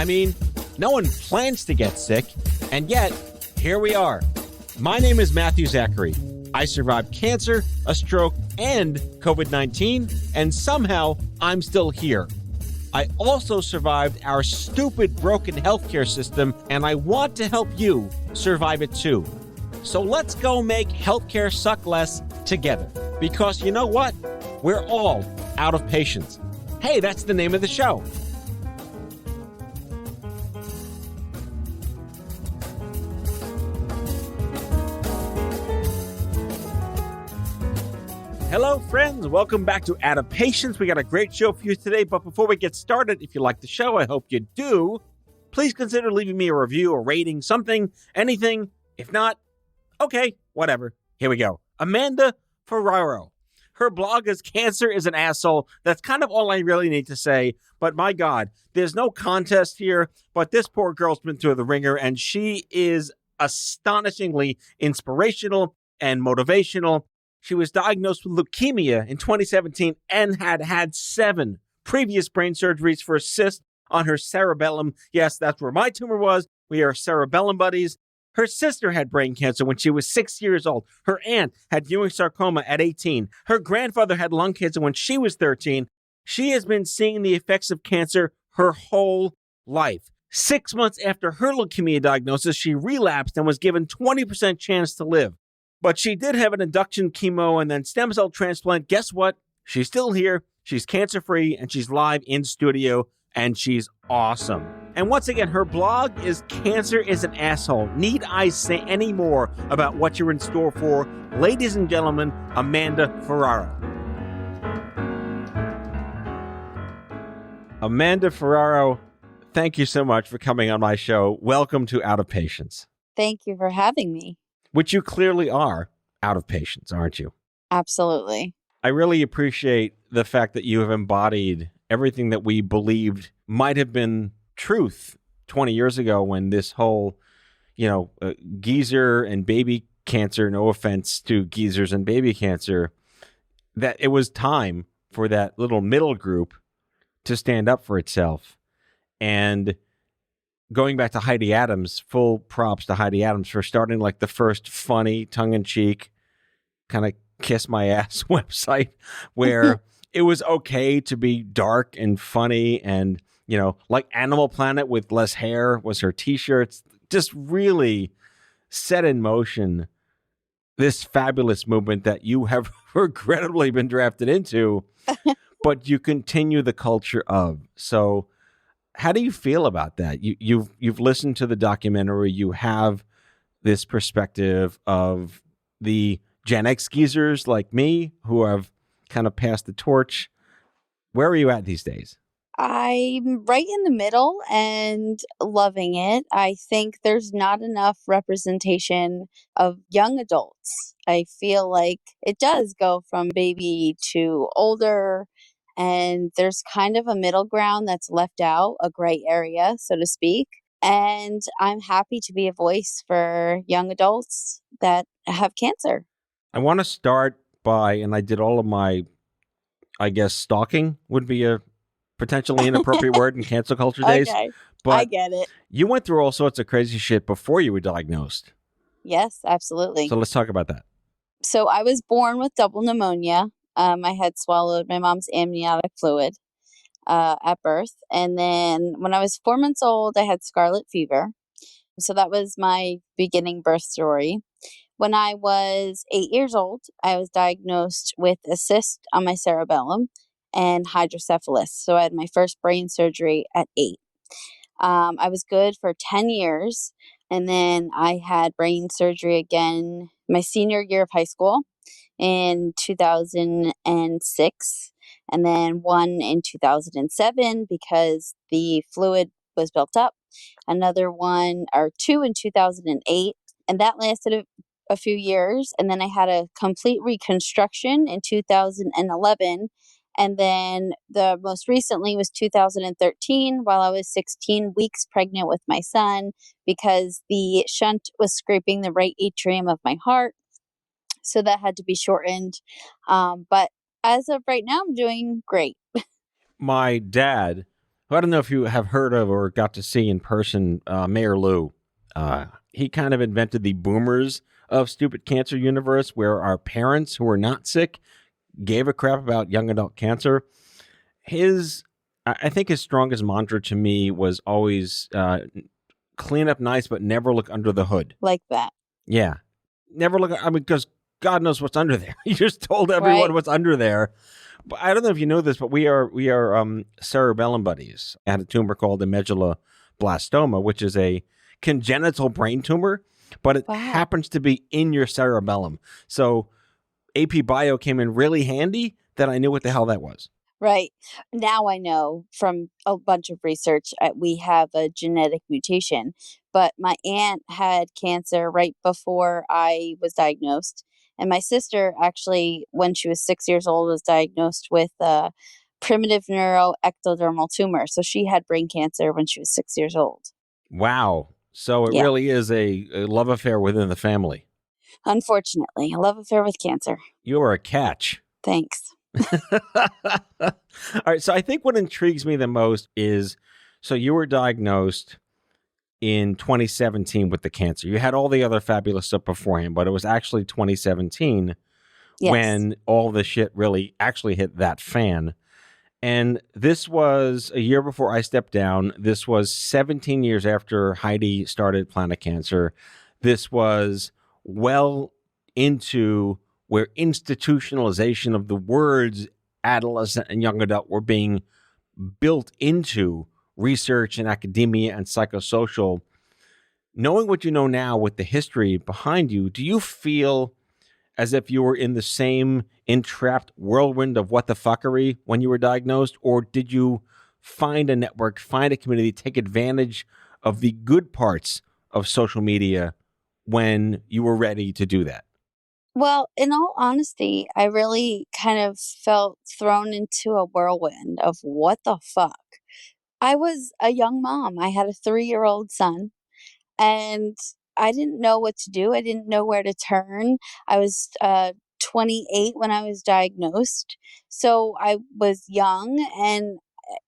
I mean, no one plans to get sick, and yet, here we are. My name is Matthew Zachary. I survived cancer, a stroke, and COVID-19, and somehow I'm still here. I also survived our stupid, broken healthcare system, and I want to help you survive it too. So let's go make healthcare suck less together. Because you know what? We're all out of patience. Hey, that's the name of the show. Hello, friends. Welcome back to Out of Patience. We got a great show for you today. But before we get started, if you like the show, I hope you do, please consider leaving me a review, a rating, something, anything. If not, okay, whatever. Here we go. Amanda Ferrarois. Her blog is Cancer is an Asshole. That's kind of all I really need to say. But my God, there's no contest here. But this poor girl's been through the ringer, and she is astonishingly inspirational and motivational. She was diagnosed with leukemia in 2017 and had 7 previous brain surgeries for a cyst on her cerebellum. Yes, that's where my tumor was. We are cerebellum buddies. Her sister had brain cancer when she was 6 years old. Her aunt had Ewing sarcoma at 18. Her grandfather had lung cancer when she was 13. She has been seeing the effects of cancer her whole life. 6 months after her leukemia diagnosis, she relapsed and was given 20% chance to live. But she did have an induction chemo and then stem cell transplant. Guess what? She's still here. She's cancer-free, and she's live in studio, and she's awesome. And once again, her blog is Cancer is an Asshole. Need I say any more about what you're in store for? Ladies and gentlemen, Amanda Ferrarois. Amanda Ferrarois, thank you so much for coming on my show. Welcome to Out of Patience. Thank you for having me. Which you clearly are out of patience, aren't you? Absolutely. I really appreciate the fact that you have embodied everything that we believed might have been truth 20 years ago when this whole, geezer and baby cancer, no offense to geezers and baby cancer, that it was time for that little middle group to stand up for itself. And going back to Heidi Adams, full props to Heidi Adams for starting like the first funny, tongue-in-cheek, kind of kiss my ass website where it was okay to be dark and funny and, like Animal Planet with less hair was her t-shirts. Just really set in motion this fabulous movement that you have regrettably been drafted into, but you continue the culture of. So how do you feel about that? You've listened to the documentary. You have this perspective of the Gen X geezers like me who have kind of passed the torch. Where are you at these days? I'm right in the middle and loving it. I think there's not enough representation of young adults. I feel like it does go from baby to older, and there's kind of a middle ground that's left out, a gray area, so to speak. And I'm happy to be a voice for young adults that have cancer. I want to start by, and I did all of my, I guess, stalking would be a potentially inappropriate word in cancel culture days. Okay, but I get it. You went through all sorts of crazy shit before you were diagnosed. Yes, absolutely. So let's talk about that. So I was born with double pneumonia. I had swallowed my mom's amniotic fluid at birth. And then when I was 4 months old, I had scarlet fever. So that was my beginning birth story. When I was 8 years old, I was diagnosed with a cyst on my cerebellum and hydrocephalus. So I had my first brain surgery at 8. I was good for 10 years. And then I had brain surgery again my senior year of high school in 2006, and then one in 2007 because the fluid was built up, another one or two in 2008, and that lasted a few years. And then I had a complete reconstruction in 2011. And then the most recently was 2013 while I was 16 weeks pregnant with my son because the shunt was scraping the right atrium of my heart. So that had to be shortened. But as of right now, I'm doing great. My dad, I don't know if you have heard of or got to see in person Mayor Lou. He kind of invented the boomers of stupid cancer universe, where our parents who were not sick gave a crap about young adult cancer. I think his strongest mantra to me was always clean up nice, but never look under the hood. Like that. Yeah. Never look. I mean, because God knows what's under there. He just told everyone Right. what's under there. But I don't know if you know this, but we are cerebellum buddies. I had a tumor called a medulloblastoma, which is a congenital brain tumor, but it happens to be in your cerebellum. So AP Bio came in really handy that I knew what the hell that was. Right. Now I know from a bunch of research, we have a genetic mutation, but my aunt had cancer right before I was diagnosed. And my sister actually, when she was 6 years old, was diagnosed with a primitive neuroectodermal tumor. So she had brain cancer when she was 6 years old. Wow. So it really is a love affair within the family. Unfortunately, a love affair with cancer. You are a catch. Thanks. All right. So I think what intrigues me the most is, so you were diagnosed in 2017 with the cancer. You had all the other fabulous stuff beforehand, but it was actually 2017 when all the shit really actually hit that fan. And this was a year before I stepped down. This was 17 years after Heidi started Planet Cancer. This was well into where institutionalization of the words adolescent and young adult were being built into research and academia and psychosocial. Knowing what you know now with the history behind you, do you feel as if you were in the same entrapped whirlwind of what the fuckery when you were diagnosed? Or did you find a network, find a community, take advantage of the good parts of social media when you were ready to do that? Well, in all honesty, I really kind of felt thrown into a whirlwind of what the fuck. I was a young mom. I had a 3-year-old son, and I didn't know what to do. I didn't know where to turn. I was 28 when I was diagnosed. So I was young, and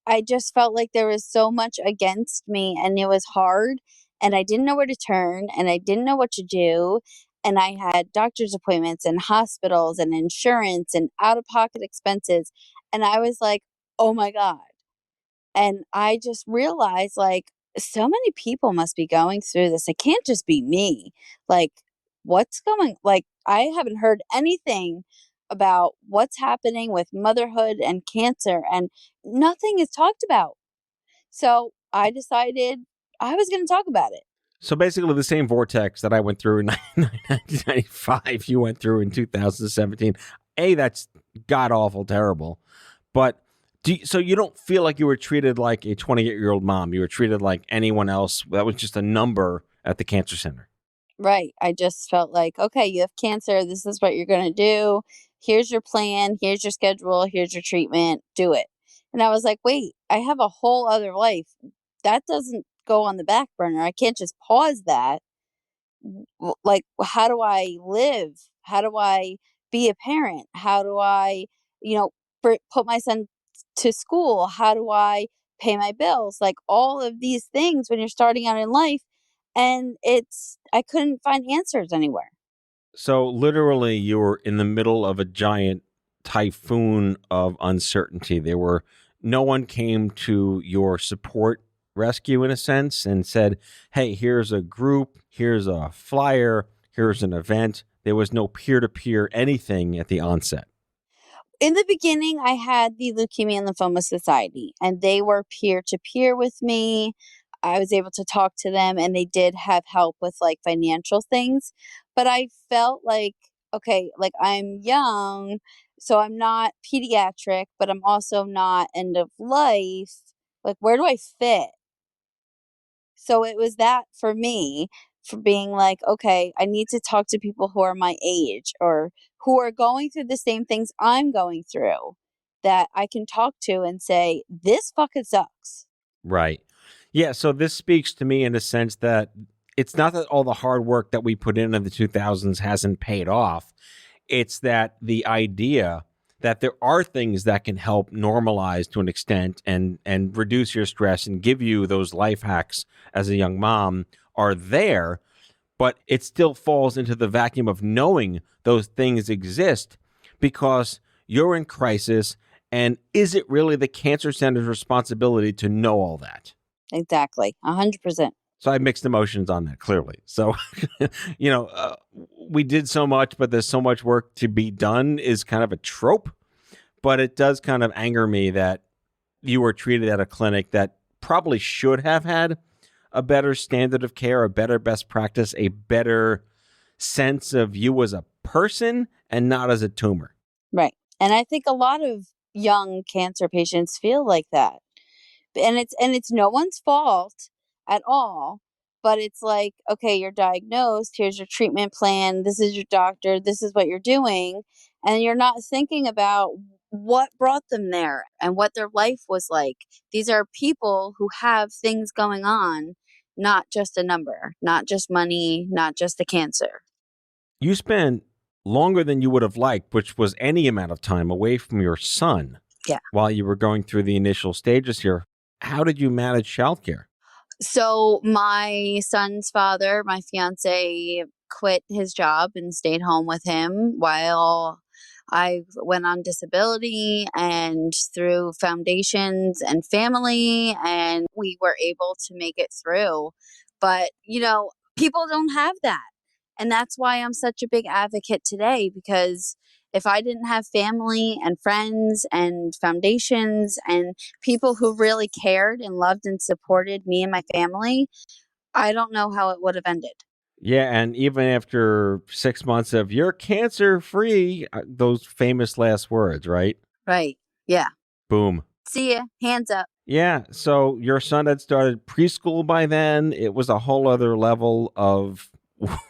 I just felt like there was so much against me, and it was hard, and I didn't know where to turn, and I didn't know what to do. And I had doctor's appointments and hospitals and insurance and out of pocket expenses. And I was like, oh my God. And I just realized, like, so many people must be going through this. It can't just be me. Like, I haven't heard anything about what's happening with motherhood and cancer, and nothing is talked about. So I decided I was going to talk about it. So basically the same vortex that I went through in 1995, you went through in 2017. That's god-awful terrible. But so you don't feel like you were treated like a 28-year-old mom. You were treated like anyone else. That was just a number at the cancer center. Right. I just felt like, okay, you have cancer. This is what you're going to do. Here's your plan. Here's your schedule. Here's your treatment. Do it. And I was like, wait, I have a whole other life. That doesn't go on the back burner. I can't just pause that. Like, how do I live? How do I be a parent? How do I, put my son to school? How do I pay my bills? Like, all of these things when you're starting out in life. And I couldn't find answers anywhere. So literally you were in the middle of a giant typhoon of uncertainty. No one came to your support rescue in a sense and said, hey, here's a group, here's a flyer, here's an event. There was no peer-to-peer anything at the onset. In the beginning, I had the Leukemia and Lymphoma Society, and they were peer-to-peer with me. I was able to talk to them, and they did have help with like financial things. But I felt like, okay, like I'm young, so I'm not pediatric, but I'm also not end of life. Like, where do I fit? So it was that for me, for being like, okay, I need to talk to people who are my age or who are going through the same things I'm going through, that I can talk to and say, this fucking sucks. Right. Yeah. So this speaks to me in a sense that it's not that all the hard work that we put in the 2000s hasn't paid off. It's that the idea that there are things that can help normalize to an extent and reduce your stress and give you those life hacks as a young mom are there, but it still falls into the vacuum of knowing those things exist because you're in crisis. And is it really the cancer center's responsibility to know all that? Exactly. 100%. So I have mixed emotions on that, clearly. So, we did so much, but there's so much work to be done is kind of a trope. But it does kind of anger me that you were treated at a clinic that probably should have had a better standard of care, a better best practice, a better sense of you as a person and not as a tumor. Right. And I think a lot of young cancer patients feel like that. And it's no one's fault at all, but it's like, okay, you're diagnosed, here's your treatment plan, this is your doctor, this is what you're doing, and you're not thinking about what brought them there and what their life was like. These are people who have things going on, not just a number, not just money, not just a cancer. You spent longer than you would have liked, which was any amount of time away from your son. Yeah. While you were going through the initial stages here. How did you manage childcare? So my son's father, my fiance, quit his job and stayed home with him while I went on disability and through foundations and family, and we were able to make it through. But, people don't have that. And that's why I'm such a big advocate today, because if I didn't have family and friends and foundations and people who really cared and loved and supported me and my family, I don't know how it would have ended. Yeah, and even after 6 months of you're cancer free, those famous last words, right? Right. Yeah. Boom. See ya. Hands up. Yeah. So your son had started preschool by then. It was a whole other level of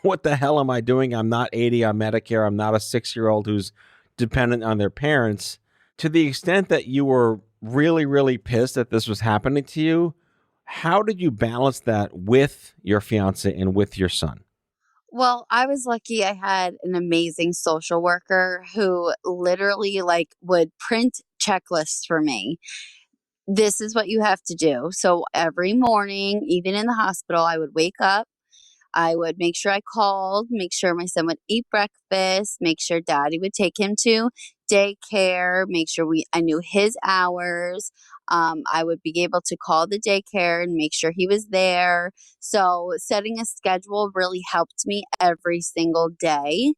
what the hell am I doing? I'm not 80 on Medicare. I'm not a 6-year-old who's dependent on their parents. To the extent that you were really, really pissed that this was happening to you, how did you balance that with your fiance and with your son? Well, I was lucky I had an amazing social worker who literally would print checklists for me. This is what you have to do. So every morning, even in the hospital, I would wake up. I would make sure I called, make sure my son would eat breakfast, make sure daddy would take him to daycare, make sure I knew his hours. I would be able to call the daycare and make sure he was there. So setting a schedule really helped me every single day.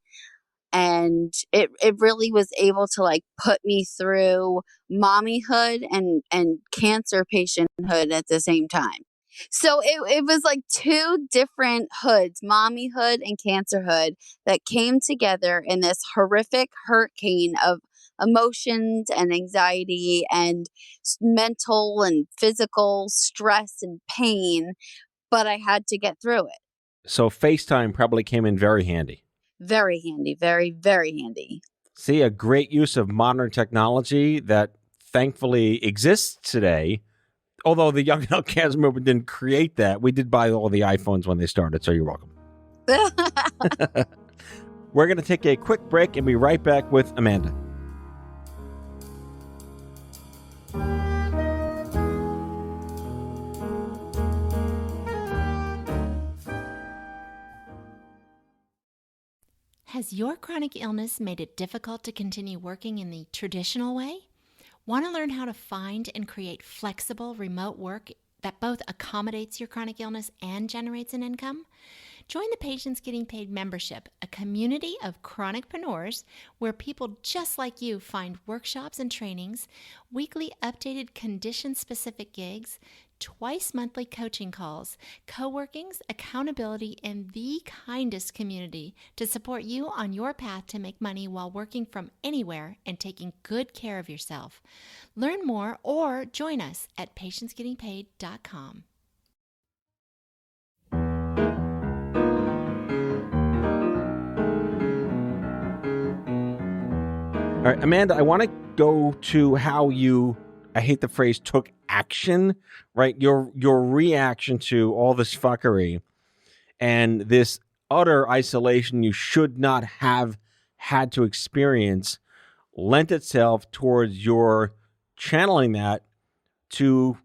And it really was able to put me through mommyhood and cancer patienthood at the same time. So it was like two different hoods, mommyhood and cancerhood, that came together in this horrific hurricane of emotions and anxiety and mental and physical stress and pain. But I had to get through it. So FaceTime probably came in very handy. Very handy. Very, very handy. See, a great use of modern technology that thankfully exists today. Although the Young Adult Cancer Movement didn't create that. We did buy all the iPhones when they started, so you're welcome. We're going to take a quick break and be right back with Amanda. Has your chronic illness made it difficult to continue working in the traditional way? Want to learn how to find and create flexible remote work that both accommodates your chronic illness and generates an income? Join the Patients Getting Paid membership, a community of chronicpreneurs where people just like you find workshops and trainings, weekly updated condition-specific gigs, twice monthly coaching calls, co-workings, accountability, and the kindest community to support you on your path to make money while working from anywhere and taking good care of yourself. Learn more or join us at patientsgettingpaid.com. All right, Amanda, I want to go to how you, I hate the phrase, took action, right? Your reaction to all this fuckery and this utter isolation you should not have had to experience. lent itself towards your channeling that to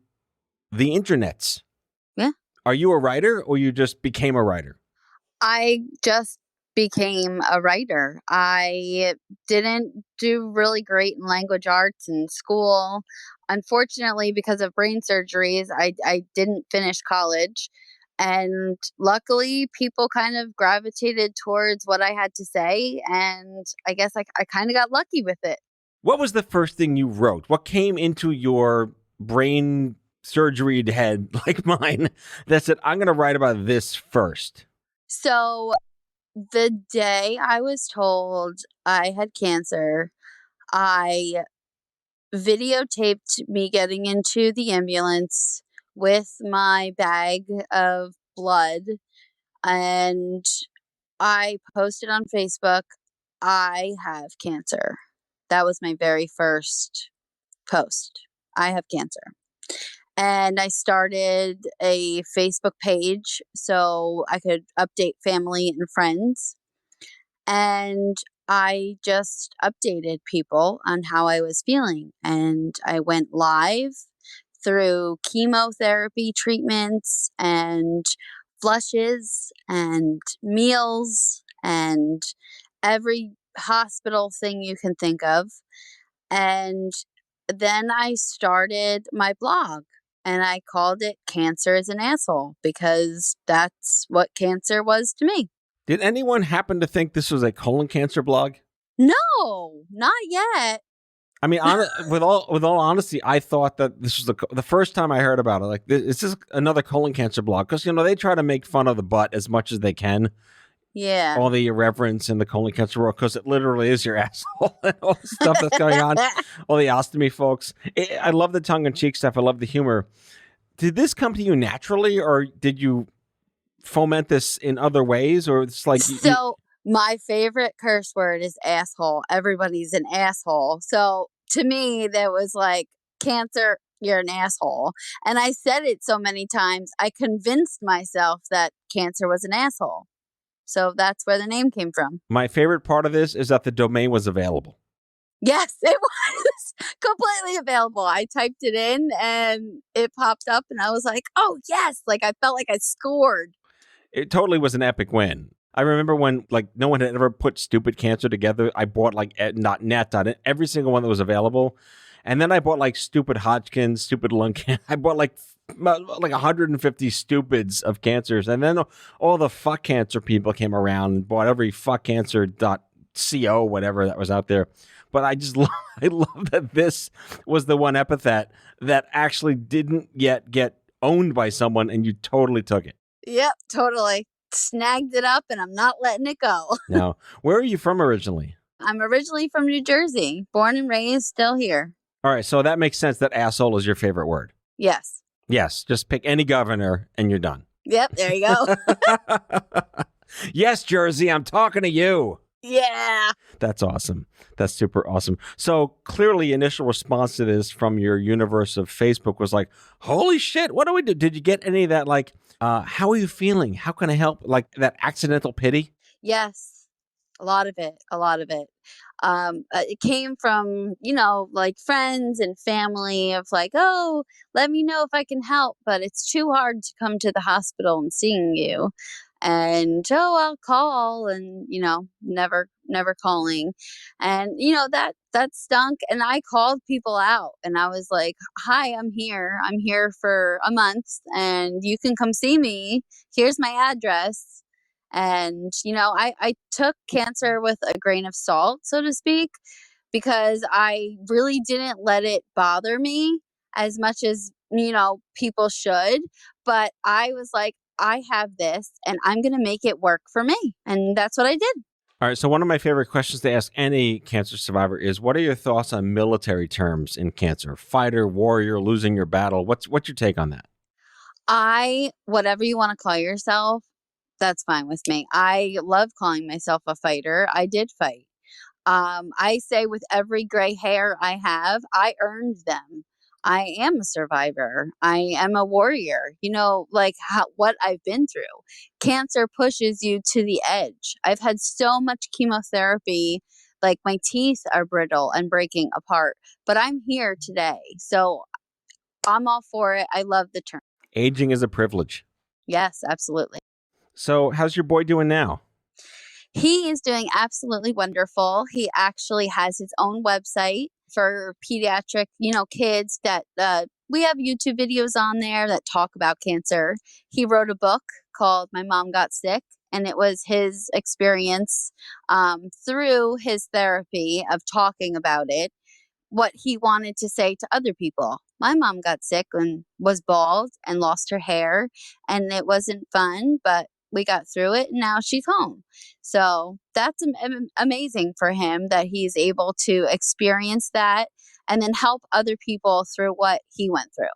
the internets. Yeah. Are you a writer or you just became a writer? I just became a writer. I didn't do really great in language arts in school. Unfortunately, because of brain surgeries, I didn't finish college. And luckily, people kind of gravitated towards what I had to say. And I guess I kind of got lucky with it. What was the first thing you wrote? What came into your brain surgery head like mine that said, I'm going to write about this first? So the day I was told I had cancer, I videotaped me getting into the ambulance with my bag of blood, and I posted on Facebook, I have cancer. That was my very first post. I have cancer. And I started a Facebook page so I could update family and friends. And I just updated people on how I was feeling. And I went live through chemotherapy treatments and flushes and meals and every hospital thing you can think of. And then I started my blog and I called it Cancer is an Asshole because that's what cancer was to me. Did anyone happen to think this was a colon cancer blog? No, not yet. I mean, with all honesty, I thought that this was the first time I heard about it. Like, it's just another colon cancer blog because they try to make fun of the butt as much as they can. Yeah. All the irreverence in the colon cancer world because it literally is your asshole and all the stuff that's going on. All the ostomy folks. I love the tongue in cheek stuff. I love the humor. Did this come to you naturally, or did you foment this in other ways, or it's like my favorite curse word is asshole. Everybody's an asshole. So to me, that was like, cancer, you're an asshole. And I said it so many times, I convinced myself that cancer was an asshole. So that's where the name came from. My favorite part of this is that the domain was available. Yes, it was completely available. I typed it in and it popped up and I was like, oh, yes. Like I felt like I scored. It totally was an epic win. I remember when no one had ever put stupid cancer together. I bought .net on it, every single one that was available. And then I bought stupid Hodgkin's, stupid lung cancer. I bought like 150 stupids of cancers. And then all the fuck cancer people came around and bought every fuckcancer.co, whatever that was out there. But I love that this was the one epithet that actually didn't yet get owned by someone and you totally took it. Yep, totally. Snagged it up and I'm not letting it go. Now, where are you from originally? I'm originally from New Jersey, born and raised, still here. All right, so that makes sense that asshole is your favorite word. Yes. Yes, just pick any governor and you're done. Yep, there you go. Yes, Jersey, I'm talking to you. Yeah. That's awesome. That's super awesome. So clearly initial response to this from your universe of Facebook was like, holy shit, what do we do? Did you get any of that how are you feeling? How can I help? Like that accidental pity? Yes. A lot of it. It came from, friends and family of like, oh, let me know if I can help, but it's too hard to come to the hospital and seeing you. And, oh, I'll call and, never calling. And, that stunk. And I called people out and I was like, hi, I'm here. I'm here for a month and you can come see me. Here's my address. And, I took cancer with a grain of salt, so to speak, because I really didn't let it bother me as much as, people should. But I was like, I have this and I'm going to make it work for me. And that's what I did. All right. So one of my favorite questions to ask any cancer survivor is, what are your thoughts on military terms in cancer? Fighter, warrior, losing your battle. What's your take on that? Whatever you want to call yourself, that's fine with me. I love calling myself a fighter. I did fight. I say with every gray hair I have, I earned them. I am a survivor. I am a warrior. What I've been through. Cancer pushes you to the edge. I've had so much chemotherapy Like my teeth are brittle and breaking apart, but I'm here today. So I'm all for it. I love the term. Aging is a privilege. Yes, absolutely. So how's your boy doing now? He is doing absolutely wonderful. He actually has his own website for pediatric, kids that we have YouTube videos on there that talk about cancer. He wrote a book called My Mom Got Sick, and it was his experience through his therapy of talking about it, what he wanted to say to other people. My mom got sick and was bald and lost her hair, and it wasn't fun, but we got through it, and now she's home. So that's amazing for him that he's able to experience that and then help other people through what he went through.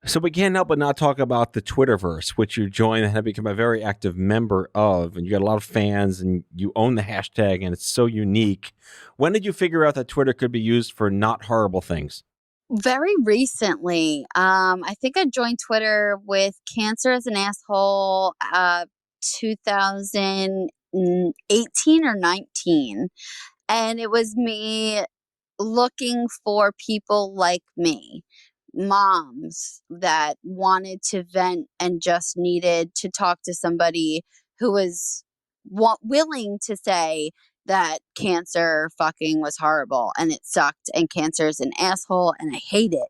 So we can't help but not talk about the Twitterverse, which you joined and have become a very active member of, and you got a lot of fans, and you own the hashtag, and it's so unique. When did you figure out that Twitter could be used for not horrible things? Very recently. I think I joined Twitter with Cancer as an Asshole 2018 or 19. And it was me looking for people like me, moms that wanted to vent and just needed to talk to somebody who was willing to say that cancer fucking was horrible and it sucked and cancer is an asshole and I hate it.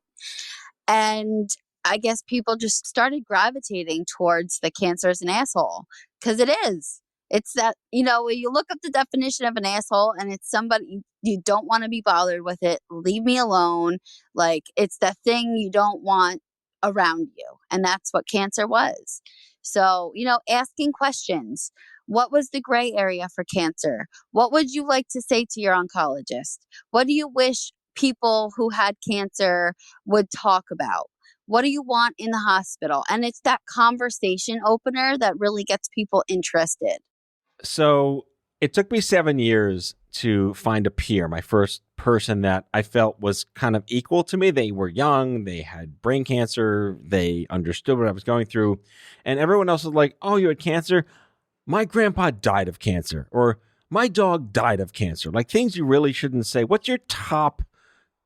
And I guess people just started gravitating towards the cancer is an asshole because it is. It's that, when you look up the definition of an asshole and it's somebody you don't want to be bothered with it, leave me alone. Like, it's the thing you don't want around you. And that's what cancer was. So, asking questions. What was the gray area for cancer? What would you like to say to your oncologist? What do you wish people who had cancer would talk about? What do you want in the hospital? And it's that conversation opener that really gets people interested. So it took me 7 years to find a peer, my first person that I felt was kind of equal to me. They were young, they had brain cancer, they understood what I was going through. And everyone else was like, oh, you had cancer? My grandpa died of cancer, or my dog died of cancer. Like things you really shouldn't say. What's your top,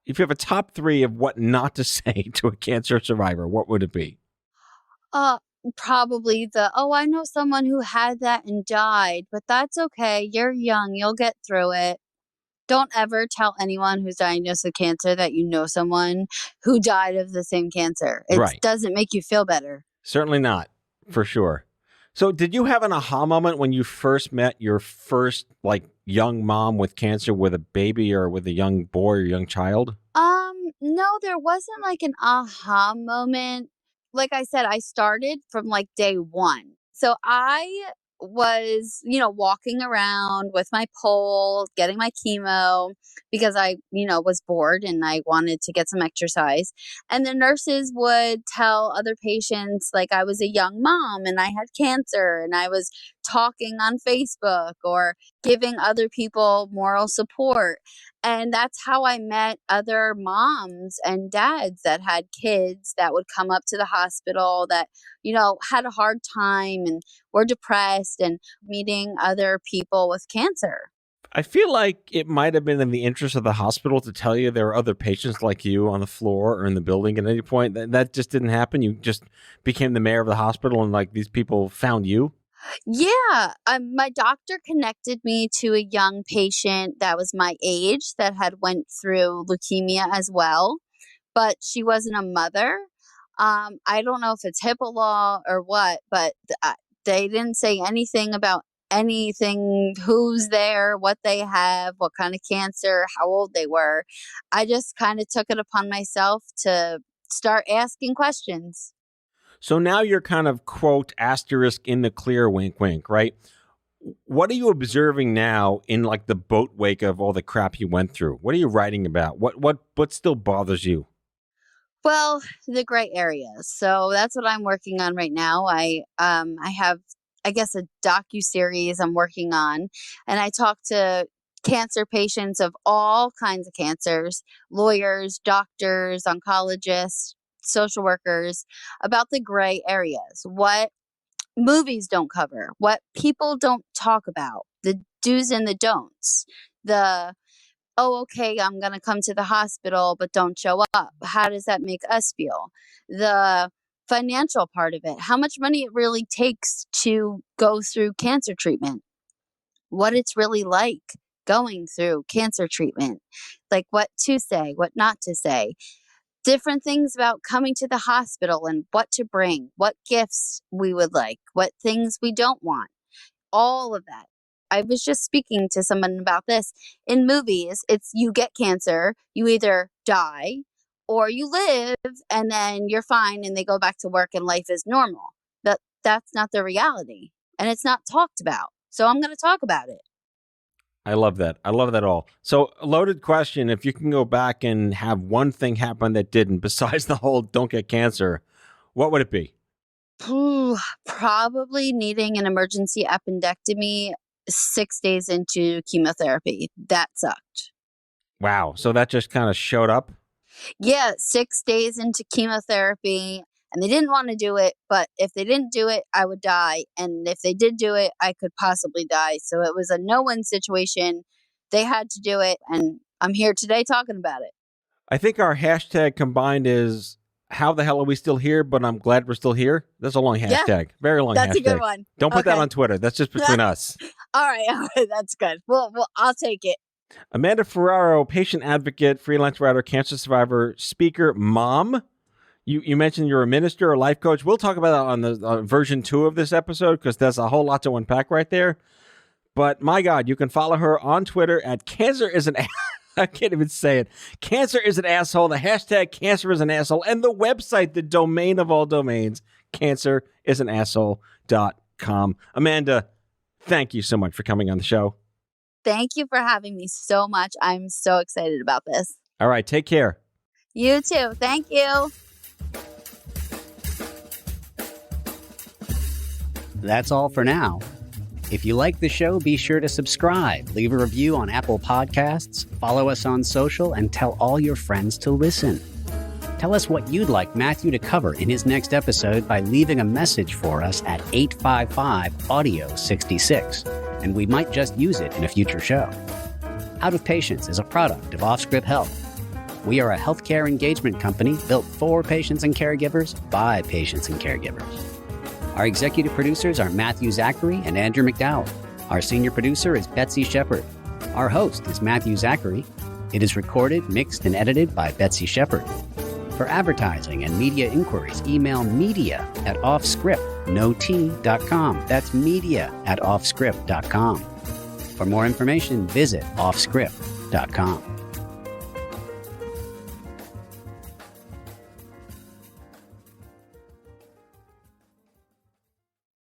if you have a top 3 of what not to say to a cancer survivor, what would it be? Probably I know someone who had that and died, but that's okay. You're young. You'll get through it. Don't ever tell anyone who's diagnosed with cancer that you know someone who died of the same cancer. It Right. doesn't make you feel better. Certainly not, for sure. So did you have an aha moment when you first met your first young mom with cancer with a baby or with a young boy or young child? No, there wasn't like an aha moment. Like I said, I started from day one. So I was, walking around with my pole, getting my chemo because I, was bored and I wanted to get some exercise. And the nurses would tell other patients I was a young mom and I had cancer and I was talking on Facebook or giving other people moral support. And that's how I met other moms and dads that had kids that would come up to the hospital that, had a hard time and were depressed, and meeting other people with cancer. I feel like it might have been in the interest of the hospital to tell you there were other patients like you on the floor or in the building at any point. That just didn't happen. You just became the mayor of the hospital and these people found you. Yeah. My doctor connected me to a young patient that was my age that had went through leukemia as well, but she wasn't a mother. I don't know if it's HIPAA law or what, but they didn't say anything about anything, who's there, what they have, what kind of cancer, how old they were. I just kind of took it upon myself to start asking questions. So now you're kind of, quote, asterisk in the clear, wink, wink, right? What are you observing now in the boat wake of all the crap you went through? What are you writing about? What still bothers you? Well, the gray areas. So that's what I'm working on right now. I have, I guess, a docu-series I'm working on, and I talk to cancer patients of all kinds of cancers, lawyers, doctors, oncologists, social workers, about the gray areas. What movies don't cover, what people don't talk about, the do's and the don'ts, the oh, okay, I'm going to come to the hospital, but don't show up. How does that make us feel? The financial part of it, how much money it really takes to go through cancer treatment, what it's really like going through cancer treatment, like what to say, what not to say, different things about coming to the hospital and what to bring, what gifts we would like, what things we don't want, all of that. I was just speaking to someone about this. In movies, it's you get cancer, you either die or you live and then you're fine and they go back to work and life is normal. But that's not the reality and it's not talked about. So I'm going to talk about it. I love that. I love that all. So, loaded question. If you can go back and have one thing happen that didn't, besides the whole don't get cancer, what would it be? Probably needing an emergency appendectomy 6 days into chemotherapy. That sucked. Wow. So that just kind of showed up? Yeah, 6 days into chemotherapy. And they didn't want to do it, but if they didn't do it, I would die. And if they did do it, I could possibly die. So it was a no-win situation. They had to do it, and I'm here today talking about it. I think our hashtag combined is, how the hell are we still here, but I'm glad we're still here? That's a long hashtag. Yeah, very long that's hashtag. That's a good one. Don't put that on Twitter. That's just between us. All right. That's good. Well, I'll take it. Amanda Ferraro, patient advocate, freelance writer, cancer survivor, speaker, mom. You mentioned you're a minister or life coach. We'll talk about that on the version 2 of this episode because there's a whole lot to unpack right there. But my God, you can follow her on Twitter at Cancer is an I can't even say it. Cancer is an asshole. The hashtag Cancer is an asshole. And the website, the domain of all domains, cancerisanasshole.com. Amanda, thank you so much for coming on the show. Thank you for having me so much. I'm so excited about this. All right. Take care. You too. Thank you. That's all for now. If you like the show, be sure to subscribe, leave a review on Apple Podcasts, follow us on social, and tell all your friends to listen. Tell us what you'd like Matthew to cover in his next episode by leaving a message for us at 855-AUDIO-66, and we might just use it in a future show. Out of Patients is a product of OffScrip Health. We are a healthcare engagement company built for patients and caregivers by patients and caregivers. Our executive producers are Matthew Zachary and Andrew McDowell. Our senior producer is Betsy Shepard. Our host is Matthew Zachary. It is recorded, mixed, and edited by Betsy Shepard. For advertising and media inquiries, email media@offscrip.com. That's media@offscrip.com. For more information, visit offscrip.com.